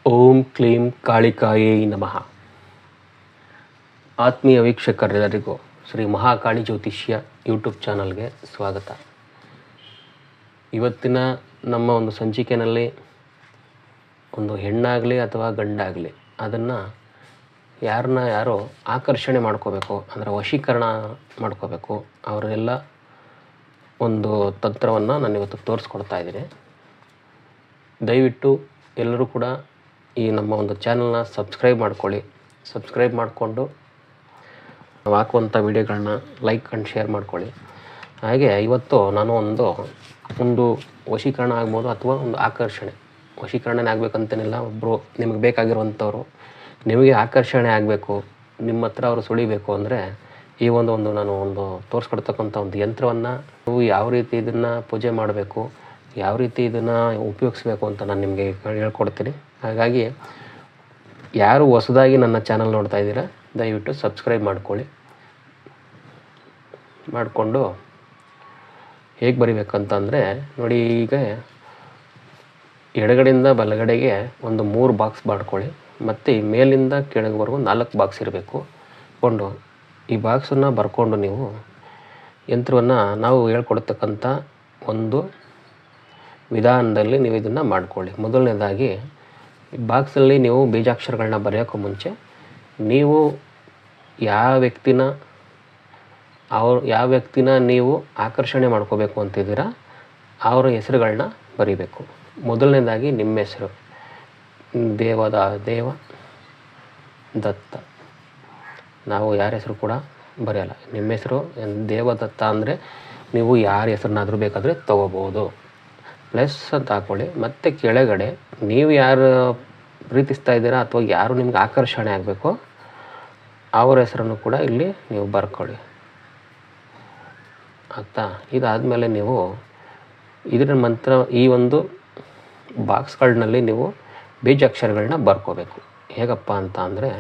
ಓಂ ಕ್ಲೀಂ ಕಾಳಿಕಾಯೇ ನಮಃ. ಆತ್ಮೀಯ ವೀಕ್ಷಕರೆಲ್ಲರಿಗೂ ಶ್ರೀ ಮಹಾಕಾಳಿ ಜ್ಯೋತಿಷ್ಯ ಯೂಟ್ಯೂಬ್ ಚಾನಲ್ಗೆ ಸ್ವಾಗತ. ಇವತ್ತಿನ ನಮ್ಮ ಒಂದು ಸಂಚಿಕೆಯಲ್ಲಿ ಒಂದು ಹೆಣ್ಣಾಗಲಿ ಅಥವಾ ಗಂಡಾಗಲಿ ಅದನ್ನು ಯಾರೋ ಆಕರ್ಷಣೆ ಮಾಡ್ಕೋಬೇಕು, ಅಂದರೆ ವಶೀಕರಣ ಮಾಡ್ಕೋಬೇಕು, ಅವರೆಲ್ಲ ಒಂದು ತಂತ್ರವನ್ನು ನಾನು ಇವತ್ತು ತೋರಿಸ್ಕೊಡ್ತಾ ಇದ್ದೀನಿ. ದಯವಿಟ್ಟು ಎಲ್ಲರೂ ಕೂಡ ಈ ನಮ್ಮ ಒಂದು ಚಾನಲ್ನ ಸಬ್ಸ್ಕ್ರೈಬ್ ಮಾಡ್ಕೊಳ್ಳಿ. ಸಬ್ಸ್ಕ್ರೈಬ್ ಮಾಡಿಕೊಂಡು ನಾವು ಹಾಕುವಂಥ ವೀಡಿಯೋಗಳನ್ನ ಲೈಕ್ ಆ್ಯಂಡ್ ಶೇರ್ ಮಾಡ್ಕೊಳ್ಳಿ. ಹಾಗೆ ಇವತ್ತು ನಾನು ಒಂದು ವಶೀಕರಣ ಆಗ್ಬೋದು ಅಥವಾ ಒಂದು ಆಕರ್ಷಣೆ. ವಶೀಕರಣನೇ ಆಗಬೇಕಂತೇನಿಲ್ಲ, ಒಬ್ಬರು ನಿಮಗೆ ಬೇಕಾಗಿರುವಂಥವ್ರು ನಿಮಗೆ ಆಕರ್ಷಣೆ ಆಗಬೇಕು, ನಿಮ್ಮ ಹತ್ರ ಅವರು ಸುಳಿಬೇಕು ಅಂದರೆ ಈ ಒಂದು ನಾನು ತೋರಿಸ್ಕೊಡ್ತಕ್ಕಂಥ ಒಂದು ಯಂತ್ರವನ್ನು ನೀವು ಯಾವ ರೀತಿ ಇದನ್ನು ಪೂಜೆ ಮಾಡಬೇಕು, ಯಾವ ರೀತಿ ಇದನ್ನು ಉಪಯೋಗಿಸ್ಬೇಕು ಅಂತ ನಾನು ನಿಮಗೆ ಹೇಳ್ಕೊಡ್ತೀನಿ. ಹಾಗಾಗಿ ಯಾರು ಹೊಸದಾಗಿ ನನ್ನ ಚಾನಲ್ ನೋಡ್ತಾ ಇದ್ದೀರಾ ದಯವಿಟ್ಟು ಸಬ್ಸ್ಕ್ರೈಬ್ ಮಾಡಿಕೊಂಡು ಹೇಗೆ ಬರಿಬೇಕಂತಂದರೆ ನೋಡಿ, ಈಗ ಎಡಗಡೆಯಿಂದ ಬಲಗಡೆಗೆ ಒಂದು 3 ಬಾಕ್ಸ್ ಮಾಡ್ಕೊಳ್ಳಿ, ಮತ್ತು ಮೇಲಿಂದ ಕೆಳಗವರೆಗೂ 4 ಬಾಕ್ಸ್ ಇರಬೇಕು. ಕೊಂಡು ಈ ಬಾಕ್ಸನ್ನು ಬರ್ಕೊಂಡು ನೀವು ಯಂತ್ರವನ್ನು ನಾವು ಹೇಳ್ಕೊಡ್ತಕ್ಕಂಥ ಒಂದು ವಿಧಾನದಲ್ಲಿ ನೀವು ಇದನ್ನು ಮಾಡ್ಕೊಳ್ಳಿ. ಮೊದಲನೇದಾಗಿ ಬಾಕ್ಸಲ್ಲಿ ನೀವು ಬೀಜಾಕ್ಷರಗಳನ್ನ ಬರೆಯೋಕ್ಕೂ ಮುಂಚೆ ನೀವು ಯಾವ ವ್ಯಕ್ತಿನ ನೀವು ಆಕರ್ಷಣೆ ಮಾಡ್ಕೋಬೇಕು ಅಂತಿದ್ದೀರಾ ಅವರ ಹೆಸರುಗಳನ್ನ ಬರೀಬೇಕು. ಮೊದಲನೇದಾಗಿ ನಿಮ್ಮ ಹೆಸರು ದೇವ ದತ್ತ. ನಾವು ಯಾರ ಹೆಸರು ಕೂಡ ಬರೆಯಲ್ಲ. ನಿಮ್ಮ ಹೆಸರು ದೇವದತ್ತ ಅಂದರೆ ನೀವು ಯಾರ ಹೆಸರನ್ನಾದರೂ ಬೇಕಾದರೆ ತೊಗೋಬೋದು. ಪ್ಲಸ್ ಅಂತ ಹಾಕ್ಕೊಳ್ಳಿ. ಮತ್ತು ಕೆಳಗಡೆ ನೀವು ಯಾರು ಪ್ರೀತಿಸ್ತಾ ಇದ್ದೀರಾ ಅಥವಾ ಯಾರು ನಿಮ್ಗೆ ಆಕರ್ಷಣೆ ಆಗಬೇಕೋ ಅವರ ಹೆಸರನ್ನು ಕೂಡ ಇಲ್ಲಿ ನೀವು ಬರ್ಕೊಳ್ಳಿ. ಆಯಿತಾ? ಇದಾದಮೇಲೆ ನೀವು ಇದರ ಮಂತ್ರ ಈ ಒಂದು ಬಾಕ್ಸ್ಗಳಲ್ಲಿ ನೀವು ಬೀಜಾಕ್ಷರಗಳನ್ನ ಬರ್ಕೋಬೇಕು. ಹೇಗಪ್ಪ ಅಂತ ಅಂದರೆ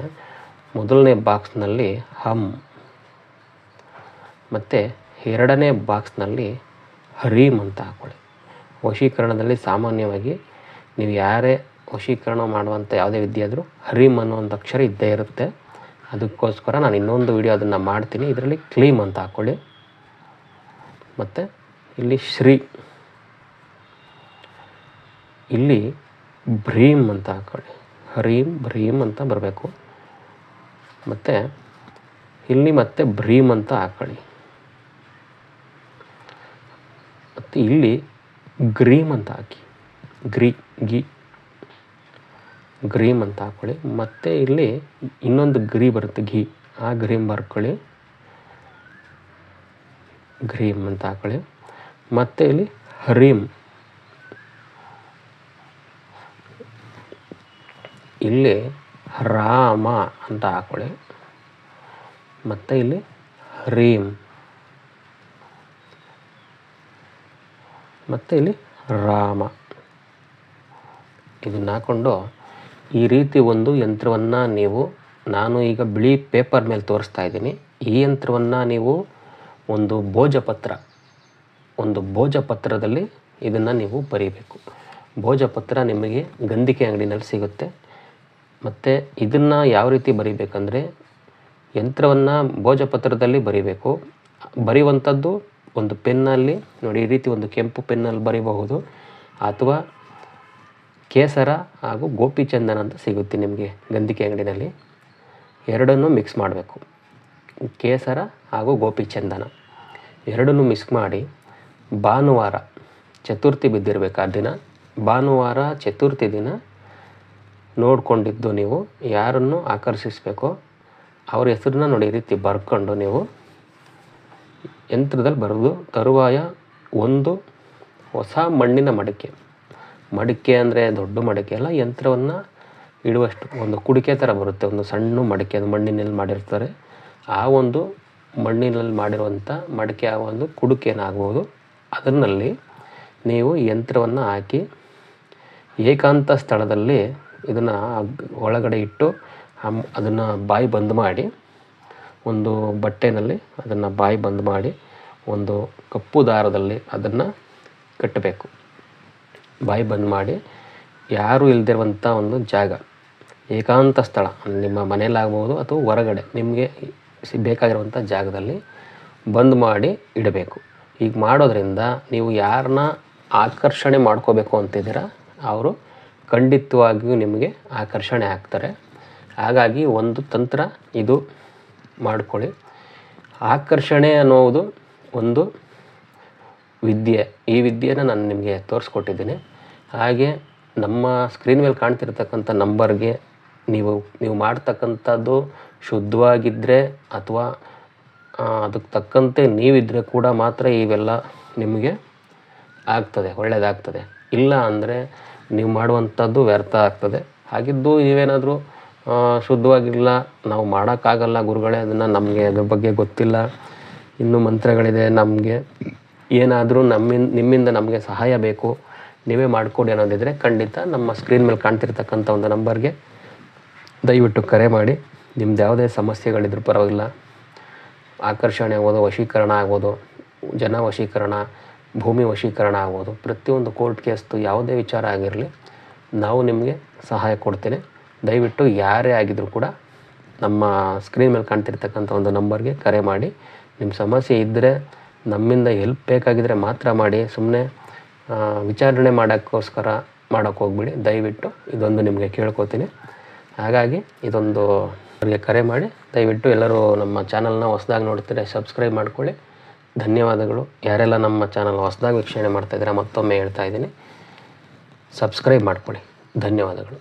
ಮೊದಲನೇ ಬಾಕ್ಸ್ನಲ್ಲಿ ಹಮ್, ಮತ್ತು ಎರಡನೇ ಬಾಕ್ಸ್ನಲ್ಲಿ ಹರೀಮ್ ಅಂತ ಹಾಕ್ಕೊಳ್ಳಿ. ವಶೀಕರಣದಲ್ಲಿ ಸಾಮಾನ್ಯವಾಗಿ ನೀವು ಯಾರೇ ವಶೀಕರಣ ಮಾಡುವಂಥ ಯಾವುದೇ ವಿದ್ಯೆ ಆದರೂ ಹರೀಮ್ ಅನ್ನೋ ಒಂದು ಅಕ್ಷರ ಇದ್ದೇ ಇರುತ್ತೆ. ಅದಕ್ಕೋಸ್ಕರ ನಾನು ಇನ್ನೊಂದು ವಿಡಿಯೋ ಅದನ್ನು ಮಾಡ್ತೀನಿ. ಇದರಲ್ಲಿ ಕ್ಲೀಮ್ ಅಂತ ಹಾಕ್ಕೊಳ್ಳಿ. ಮತ್ತು ಇಲ್ಲಿ ಶ್ರೀ, ಇಲ್ಲಿ ಭ್ರೀಮ್ ಅಂತ ಹಾಕ್ಕೊಳ್ಳಿ. ಹರೀಮ್ ಭ್ರೀಮ್ ಅಂತ ಬರಬೇಕು. ಮತ್ತು ಇಲ್ಲಿ ಮತ್ತೆ ಭ್ರೀಮ್ ಅಂತ ಹಾಕ್ಕೊಳ್ಳಿ. ಮತ್ತು ಇಲ್ಲಿ ಗ್ರೀಮ್ ಅಂತ ಹಾಕಿ, ಗ್ರೀಮ್ ಅಂತ ಹಾಕ್ಕೊಳ್ಳಿ. ಮತ್ತು ಇಲ್ಲಿ ಇನ್ನೊಂದು ಗ್ರೀ ಬರುತ್ತೆ, ಘೀ, ಆ ಗ್ರೀಮ್ ಬರ್ಕೊಳ್ಳಿ, ಗ್ರೀಮ್ ಅಂತ ಹಾಕ್ಕೊಳ್ಳಿ. ಮತ್ತು ಇಲ್ಲಿ ಹರೀಮ್, ಇಲ್ಲಿ ರಾಮ ಅಂತ ಹಾಕ್ಕೊಳ್ಳಿ. ಮತ್ತು ಇಲ್ಲಿ ಹರೀಮ್, ಮತ್ತು ಇಲ್ಲಿ ರಾಮ. ಇದನ್ನು ಹಾಕ್ಕೊಂಡು ಈ ರೀತಿ ಒಂದು ಯಂತ್ರವನ್ನು ನಾನು ಈಗ ಬಿಳಿ ಪೇಪರ್ ಮೇಲೆ ತೋರಿಸ್ತಾ ಇದ್ದೀನಿ. ಈ ಯಂತ್ರವನ್ನು ನೀವು ಒಂದು ಭೋಜಪತ್ರದಲ್ಲಿ ಇದನ್ನು ನೀವು ಬರೀಬೇಕು. ಭೋಜಪತ್ರ ನಿಮಗೆ ಗಂಧಿಕೆ ಅಂಗಡಿನಲ್ಲಿ ಸಿಗುತ್ತೆ. ಮತ್ತು ಇದನ್ನು ಯಾವ ರೀತಿ ಬರೀಬೇಕಂದ್ರೆ ಯಂತ್ರವನ್ನು ಭೋಜಪತ್ರದಲ್ಲಿ ಬರೀಬೇಕು. ಬರೆಯುವಂಥದ್ದು ಒಂದು ಪೆನ್ನಲ್ಲಿ ನೋಡಿ, ಈ ರೀತಿ ಒಂದು ಕೆಂಪು ಪೆನ್ನಲ್ಲಿ ಬರೀಬಹುದು, ಅಥವಾ ಕೇಸರ ಹಾಗೂ ಗೋಪಿಚಂದನ ಅಂತ ಸಿಗುತ್ತೆ ನಿಮಗೆ ಗಂಧಿಕೆ ಅಂಗಡಿನಲ್ಲಿ. ಎರಡನ್ನೂ ಮಿಕ್ಸ್ ಮಾಡಬೇಕು. ಕೇಸರ ಹಾಗೂ ಗೋಪಿಚಂದನ ಎರಡನ್ನೂ ಮಿಕ್ಸ್ ಮಾಡಿ ಭಾನುವಾರ ಚತುರ್ಥಿ ಬಿದ್ದಿರಬೇಕು ಆ ದಿನ, ಭಾನುವಾರ ಚತುರ್ಥಿ ದಿನ ನೋಡಿಕೊಂಡಿದ್ದು ನೀವು ಯಾರನ್ನು ಆಕರ್ಷಿಸಬೇಕೋ ಅವ್ರ ಹೆಸರನ್ನ ನೋಡಿ ಈ ರೀತಿ ಬರ್ಕೊಂಡು ನೀವು ಯಂತ್ರದಲ್ಲಿ ಬರೆದು ತರುವಾಯ ಒಂದು ಹೊಸ ಮಣ್ಣಿನ ಮಡಿಕೆ ಅಂದರೆ ದೊಡ್ಡ ಮಡಿಕೆ ಅಲ್ಲ, ಯಂತ್ರವನ್ನು ಇಡುವಷ್ಟು ಒಂದು ಕುಡಿಕೆ ಥರ ಬರುತ್ತೆ, ಒಂದು ಸಣ್ಣ ಮಡಿಕೆ, ಅದು ಮಣ್ಣಿನಲ್ಲಿ ಮಾಡಿರ್ತಾರೆ. ಆ ಒಂದು ಮಣ್ಣಿನಲ್ಲಿ ಮಾಡಿರುವಂಥ ಮಡಿಕೆ ಆ ಒಂದು ಕುಡಿಕೆನಾಗ್ಬೋದು. ಅದರಲ್ಲಿ ನೀವು ಯಂತ್ರವನ್ನು ಹಾಕಿ ಏಕಾಂತ ಸ್ಥಳದಲ್ಲಿ ಇದನ್ನು ಒಳಗಡೆ ಇಟ್ಟು ಅದನ್ನು ಬಾಯಿ ಬಂದ್ ಮಾಡಿ, ಒಂದು ಬಟ್ಟೆನಲ್ಲಿ ಅದನ್ನು ಬಾಯಿ ಬಂದ್ ಮಾಡಿ ಒಂದು ಕಪ್ಪು ದಾರದಲ್ಲಿ ಅದನ್ನು ಕಟ್ಟಬೇಕು. ಬಾಯಿ ಬಂದ್ ಮಾಡಿ ಯಾರೂ ಇಲ್ಲದಿರುವಂಥ ಒಂದು ಜಾಗ, ಏಕಾಂತ ಸ್ಥಳ, ನಿಮ್ಮ ಮನೆಯಲ್ಲಾಗ್ಬೋದು ಅಥವಾ ಹೊರಗಡೆ ನಿಮಗೆ ಬೇಕಾಗಿರುವಂಥ ಜಾಗದಲ್ಲಿ ಬಂದ್ ಮಾಡಿ ಇಡಬೇಕು. ಈಗ ಮಾಡೋದ್ರಿಂದ ನೀವು ಯಾರನ್ನ ಆಕರ್ಷಣೆ ಮಾಡ್ಕೋಬೇಕು ಅಂತಿದ್ದೀರಾ ಅವರು ಖಂಡಿತವಾಗಿಯೂ ನಿಮಗೆ ಆಕರ್ಷಣೆ ಆಗ್ತಾರೆ. ಹಾಗಾಗಿ ಒಂದು ತಂತ್ರ ಇದು ಮಾಡ್ಕೊಳ್ಳಿ. ಆಕರ್ಷಣೆ ಅನ್ನೋದು ಒಂದು ವಿದ್ಯೆ. ಈ ವಿದ್ಯೆನ ನಾನು ನಿಮಗೆ ತೋರಿಸ್ಕೊಟ್ಟಿದ್ದೀನಿ. ಹಾಗೆ ನಮ್ಮ ಸ್ಕ್ರೀನ್ ಮೇಲೆ ಕಾಣ್ತಿರ್ತಕ್ಕಂಥ ನಂಬರ್ಗೆ ನೀವು ಮಾಡ್ತಕ್ಕಂಥದ್ದು ಶುದ್ಧವಾಗಿದ್ದರೆ ಅಥವಾ ಅದಕ್ಕೆ ತಕ್ಕಂತೆ ನೀವಿದ್ದರೆ ಕೂಡ ಮಾತ್ರ ಇವೆಲ್ಲ ನಿಮಗೆ ಆಗ್ತದೆ, ಒಳ್ಳೆಯದಾಗ್ತದೆ. ಇಲ್ಲ ಅಂದರೆ ನೀವು ಮಾಡುವಂಥದ್ದು ವ್ಯರ್ಥ ಆಗ್ತದೆ. ಹಾಗಿದ್ದು ನೀವೇನಾದರೂ ಶುದ್ಧವಾಗಿಲ್ಲ, ನಾವು ಮಾಡೋಕ್ಕಾಗಲ್ಲ ಗುರುಗಳೇ, ಅದನ್ನು ನಮಗೆ ಅದ್ರ ಬಗ್ಗೆ ಗೊತ್ತಿಲ್ಲ, ಇನ್ನೂ ಮಂತ್ರಗಳಿದೆ, ನಮಗೆ ಏನಾದರೂ ನಿಮ್ಮಿಂದ ನಮಗೆ ಸಹಾಯ ಬೇಕು, ನೀವೇ ಮಾಡಿಕೊಡಿ ಅನ್ನೋದಿದ್ದರೆ ಖಂಡಿತ ನಮ್ಮ ಸ್ಕ್ರೀನ್ ಮೇಲೆ ಕಾಣ್ತಿರ್ತಕ್ಕಂಥ ಒಂದು ನಂಬರ್ಗೆ ದಯವಿಟ್ಟು ಕರೆ ಮಾಡಿ. ನಿಮ್ದು ಯಾವುದೇ ಸಮಸ್ಯೆಗಳಿದ್ರೂ ಪರವಾಗಿಲ್ಲ, ಆಕರ್ಷಣೆ ಆಗೋದು, ವಶೀಕರಣ ಆಗೋದು, ಜನ ವಶೀಕರಣ, ಭೂಮಿ ವಶೀಕರಣ ಆಗೋದು, ಪ್ರತಿಯೊಂದು ಕೋರ್ಟ್ ಕೇಸ್ದು ಯಾವುದೇ ವಿಚಾರ ಆಗಿರಲಿ ನಾವು ನಿಮಗೆ ಸಹಾಯ ಕೊಡ್ತೇನೆ. ದಯವಿಟ್ಟು ಯಾರೇ ಆಗಿದ್ರೂ ಕೂಡ ನಮ್ಮ ಸ್ಕ್ರೀನ್ ಮೇಲೆ ಕಾಣ್ತಿರ್ತಕ್ಕಂಥ ಒಂದು ನಂಬರ್ಗೆ ಕರೆ ಮಾಡಿ. ನಿಮ್ಮ ಸಮಸ್ಯೆ ಇದ್ದರೆ, ನಮ್ಮಿಂದ ಹೆಲ್ಪ್ ಬೇಕಾಗಿದ್ದರೆ ಮಾತ್ರ ಮಾಡಿ. ಸುಮ್ಮನೆ ವಿಚಾರಣೆ ಮಾಡೋಕ್ಕೋಸ್ಕರ ಮಾಡೋಕ್ಕೆ ಹೋಗ್ಬಿಡಿ ದಯವಿಟ್ಟು. ಇದೊಂದು ನಿಮಗೆ ಕೇಳ್ಕೊತೀನಿ. ಹಾಗಾಗಿ ಇದೊಂದು ಅವರಿಗೆ ಕರೆ ಮಾಡಿ. ದಯವಿಟ್ಟು ಎಲ್ಲರೂ ನಮ್ಮ ಚಾನಲ್ನ ಹೊಸದಾಗಿ ನೋಡ್ತೀರಾ ಸಬ್ಸ್ಕ್ರೈಬ್ ಮಾಡ್ಕೊಳ್ಳಿ. ಧನ್ಯವಾದಗಳು. ಯಾರೆಲ್ಲ ನಮ್ಮ ಚಾನಲ್ ಹೊಸದಾಗಿ ವೀಕ್ಷಣೆ ಮಾಡ್ತಾಯಿದ್ದೀರಾ ಮತ್ತೊಮ್ಮೆ ಹೇಳ್ತಾ ಇದ್ದೀನಿ, ಸಬ್ಸ್ಕ್ರೈಬ್ ಮಾಡ್ಕೊಳ್ಳಿ. ಧನ್ಯವಾದಗಳು.